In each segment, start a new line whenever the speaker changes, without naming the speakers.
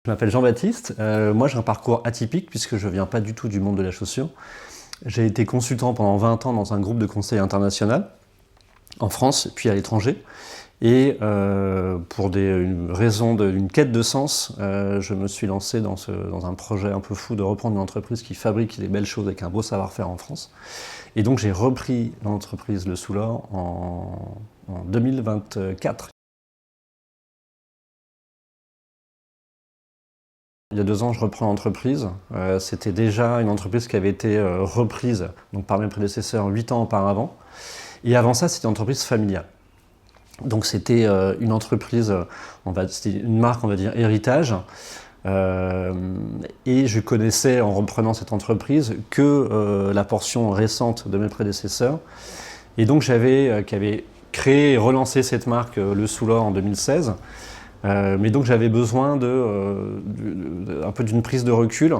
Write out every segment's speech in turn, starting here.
Je m'appelle Jean-Baptiste, moi j'ai un parcours atypique puisque je ne viens pas du tout du monde de la chaussure. J'ai été consultant pendant 20 ans dans un groupe de conseil international, en France puis à l'étranger. Et pour une raison d'une quête de sens, je me suis lancé dans un projet un peu fou de reprendre une entreprise qui fabrique des belles choses avec un beau savoir-faire en France. Et donc j'ai repris l'entreprise Le Soulor en 2024. Il y a 2 ans, je reprends l'entreprise. C'était déjà une entreprise qui avait été reprise donc, par mes prédécesseurs 8 ans auparavant. Et avant ça, c'était une entreprise familiale. Donc c'était une entreprise, c'était une marque, on va dire, héritage. Et je connaissais, en reprenant cette entreprise, que la portion récente de mes prédécesseurs. Et donc qui avait créé et relancé cette marque, Le Soulor, en 2016. Mais donc j'avais besoin un peu d'une prise de recul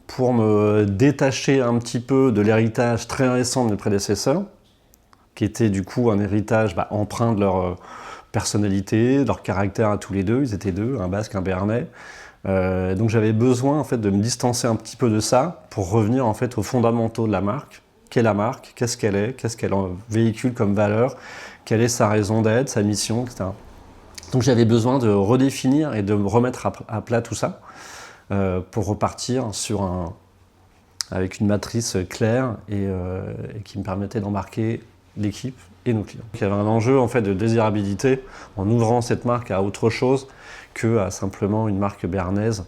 pour me détacher un petit peu de l'héritage très récent de mes prédécesseurs, qui était du coup un héritage empreint de leur personnalité, de leur caractère à tous les deux. Ils étaient deux, un Basque, un Béarnais. Donc j'avais besoin en fait de me distancer un petit peu de ça pour revenir en fait aux fondamentaux de la marque. Qu'est la marque? Qu'est-ce qu'elle véhicule comme valeur? Quelle est sa raison d'être, sa mission, etc. Donc j'avais besoin de redéfinir et de me remettre à plat tout ça pour repartir avec une matrice claire et qui me permettait d'embarquer l'équipe et nos clients. Il y avait un enjeu en fait de désirabilité en ouvrant cette marque à autre chose qu'à simplement une marque béarnaise.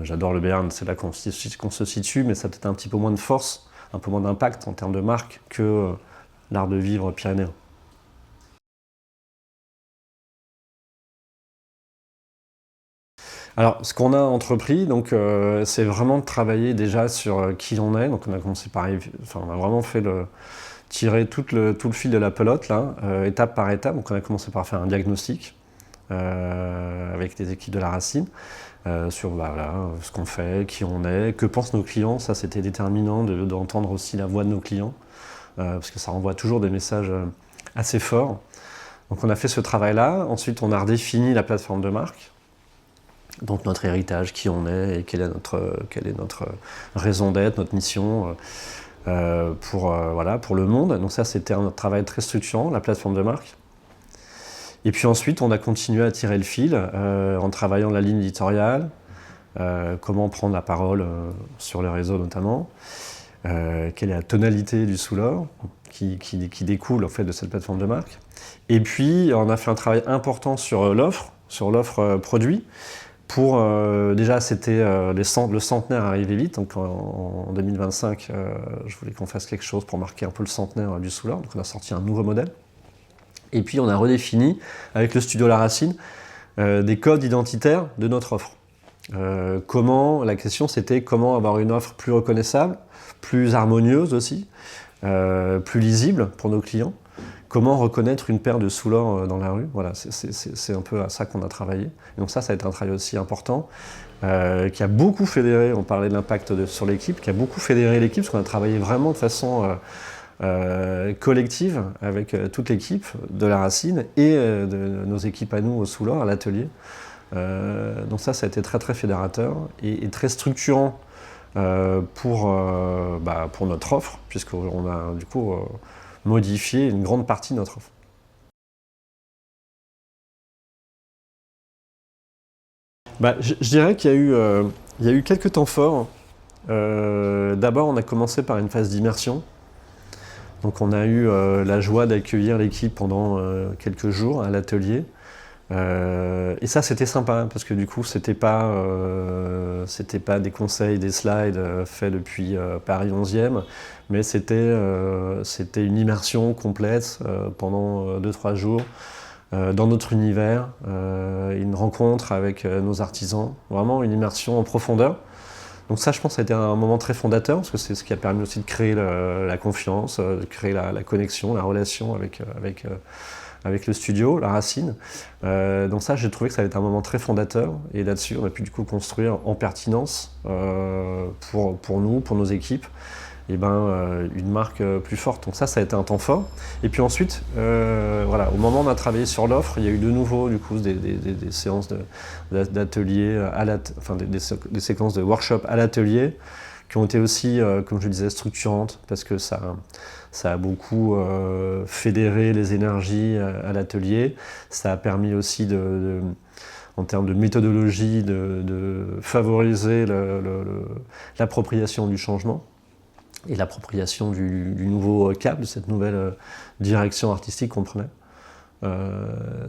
J'adore le Béarn, c'est là qu'on se situe, mais ça a peut-être un petit peu moins de force, un peu moins d'impact en termes de marque que l'art de vivre pyrénéen. Alors, ce qu'on a entrepris, c'est vraiment de travailler déjà sur qui on est. Donc, on a commencé par, on a vraiment tirer tout le fil de la pelote là, étape par étape. Donc, on a commencé par faire un diagnostic avec les équipes de la Racine sur ce qu'on fait, qui on est, que pensent nos clients. Ça, c'était déterminant d'entendre aussi la voix de nos clients parce que ça renvoie toujours des messages assez forts. Donc, on a fait ce travail-là. Ensuite, on a redéfini la plateforme de marque. Donc notre héritage, qui on est et quelle est notre raison d'être, notre mission pour le monde. Donc ça, c'était un travail très structurant, la plateforme de marque. Et puis ensuite, on a continué à tirer le fil en travaillant la ligne éditoriale, comment prendre la parole sur les réseaux notamment, quelle est la tonalité du Soulor qui découle en fait de cette plateforme de marque. Et puis, on a fait un travail important sur l'offre produit. Déjà, c'était le centenaire arrivait vite, donc en 2025, je voulais qu'on fasse quelque chose pour marquer un peu le centenaire du Soulor, donc on a sorti un nouveau modèle. Et puis on a redéfini, avec le studio La Racine, des codes identitaires de notre offre. La question c'était comment avoir une offre plus reconnaissable, plus harmonieuse aussi, plus lisible pour nos clients. Comment reconnaître une paire de Soulor dans la rue? Voilà, c'est un peu à ça qu'on a travaillé. Et donc ça a été un travail aussi important, qui a beaucoup fédéré, on parlait de l'impact sur l'équipe, qui a beaucoup fédéré l'équipe, parce qu'on a travaillé vraiment de façon collective avec toute l'équipe de la Racine et de nos équipes à nous au Soulor, à l'atelier. Donc ça a été très très fédérateur et très structurant pour notre offre, puisqu'on a du coup modifier une grande partie de notre offre. Je dirais qu'il y a eu quelques temps forts. D'abord, on a commencé par une phase d'immersion. Donc on a eu la joie d'accueillir l'équipe pendant quelques jours à l'atelier. Et ça, c'était sympa, parce que du coup, c'était pas des conseils, des slides faits depuis Paris 11e, mais c'était une immersion complète pendant 2-3 jours dans notre univers, une rencontre avec nos artisans, vraiment une immersion en profondeur. Donc ça, je pense, ça a été un moment très fondateur, parce que c'est ce qui a permis aussi de créer la confiance, de créer la connexion, la relation avec le studio, La Racine. Donc ça, j'ai trouvé que ça allait être un moment très fondateur. Et là-dessus, on a pu du coup construire en pertinence pour nous, pour nos équipes, une marque plus forte. Donc ça a été un temps fort. Et puis ensuite, voilà, au moment où on a travaillé sur l'offre, il y a eu de nouveau du coup, des séances d'atelier, enfin des séquences de workshop à l'atelier, qui ont été aussi, comme je disais, structurantes, parce que ça a beaucoup fédéré les énergies à l'atelier. Ça a permis aussi, en termes de méthodologie, de favoriser l'appropriation du changement et l'appropriation du nouveau cap, de cette nouvelle direction artistique qu'on prenait.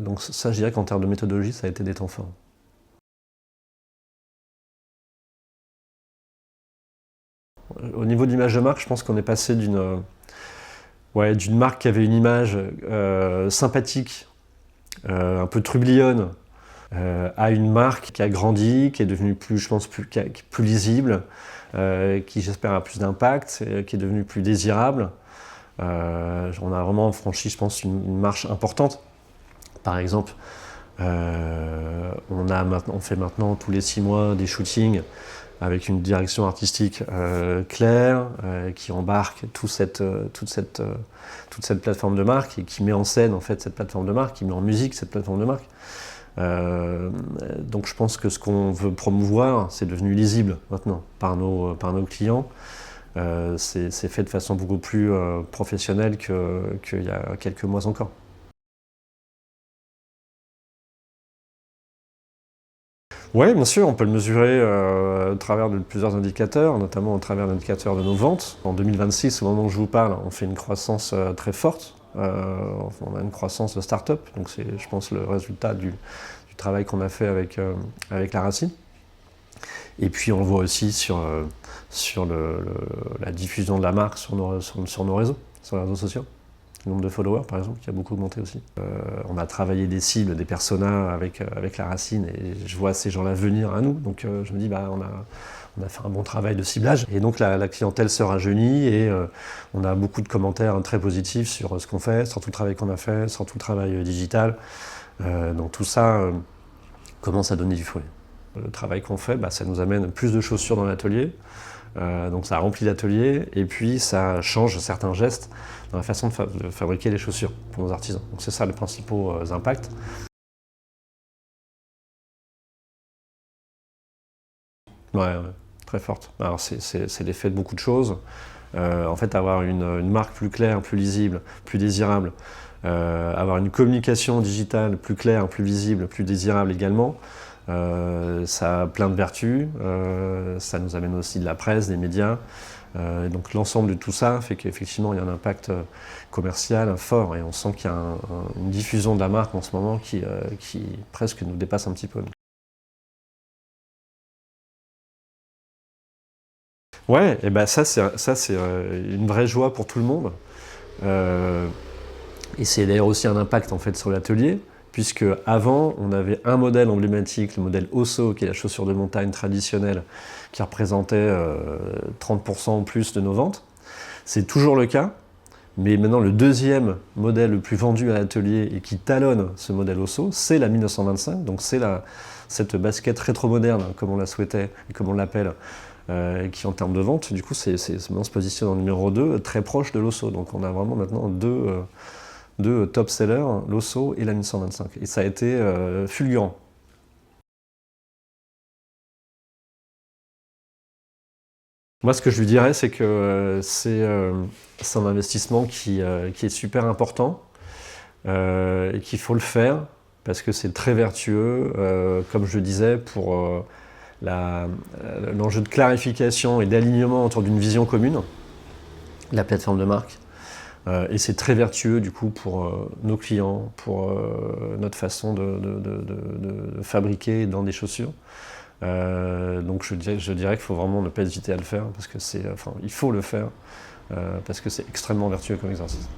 Donc ça, je dirais qu'en termes de méthodologie, ça a été des temps forts. Au niveau de l'image de marque, je pense qu'on est passé d'une marque qui avait une image sympathique, un peu trublionne, à une marque qui a grandi, qui est devenue plus lisible, qui j'espère a plus d'impact, qui est devenue plus désirable. On a vraiment franchi, je pense, une marche importante. Par exemple, on fait maintenant tous les 6 mois des shootings avec une direction artistique claire, qui embarque toute cette plateforme de marque et qui met en scène en fait cette plateforme de marque, qui met en musique cette plateforme de marque. Donc je pense que ce qu'on veut promouvoir, c'est devenu lisible maintenant par nos clients. C'est fait de façon beaucoup plus professionnelle qu'il y a quelques mois encore. Oui, bien sûr, on peut le mesurer au travers de plusieurs indicateurs, notamment au travers d'indicateurs de nos ventes. En 2026, au moment où je vous parle, on fait une croissance très forte. On a une croissance de start-up, donc c'est, je pense, le résultat du travail qu'on a fait avec la Racine. Et puis on le voit aussi sur la diffusion de la marque sur nos réseaux, sur les réseaux sociaux. Le nombre de followers, par exemple, qui a beaucoup augmenté aussi. On a travaillé des cibles, des personas avec la Racine, et je vois ces gens-là venir à nous. Donc je me dis, on a fait un bon travail de ciblage. Et donc la clientèle se rajeunit, et on a beaucoup de commentaires très positifs sur ce qu'on fait, sur tout le travail qu'on a fait, sur tout le travail digital. Donc tout ça commence à donner du fruit. Le travail qu'on fait, ça nous amène plus de chaussures dans l'atelier. Donc ça remplit l'atelier, et puis ça change certains gestes dans la façon de fabriquer les chaussures pour nos artisans. Donc c'est ça les principaux impacts. Ouais, très forte. Alors c'est l'effet de beaucoup de choses. En fait, avoir une marque plus claire, plus lisible, plus désirable, avoir une communication digitale plus claire, plus visible, plus désirable également, ça a plein de vertus. Ça nous amène aussi de la presse, des médias. Donc l'ensemble de tout ça fait qu'effectivement il y a un impact commercial fort, et on sent qu'il y a une diffusion de la marque en ce moment qui presque nous dépasse un petit peu. Ouais, et ça c'est une vraie joie pour tout le monde. Et c'est d'ailleurs aussi un impact en fait sur l'atelier, puisque avant on avait un modèle emblématique, le modèle Osso, qui est la chaussure de montagne traditionnelle, qui représentait 30% ou plus de nos ventes. C'est toujours le cas, mais maintenant le deuxième modèle le plus vendu à l'atelier et qui talonne ce modèle Osso, c'est la 1925, donc c'est cette basket rétro-moderne, comme on la souhaitait et comme on l'appelle, qui en termes de vente, du coup maintenant se positionne en numéro 2, très proche de l'Osso. Donc on a vraiment maintenant deux top-sellers, l'Osso et la 1925. Et ça a été fulgurant. Moi, ce que je lui dirais, c'est que c'est un investissement qui est super important, et qu'il faut le faire parce que c'est très vertueux, comme je le disais, pour l'enjeu de clarification et d'alignement autour d'une vision commune, la plateforme de marque. Et c'est très vertueux du coup pour nos clients, pour notre façon de fabriquer dans des chaussures. Donc je dirais qu'il faut vraiment ne pas hésiter à le faire, parce que il faut le faire, parce que c'est extrêmement vertueux comme exercice.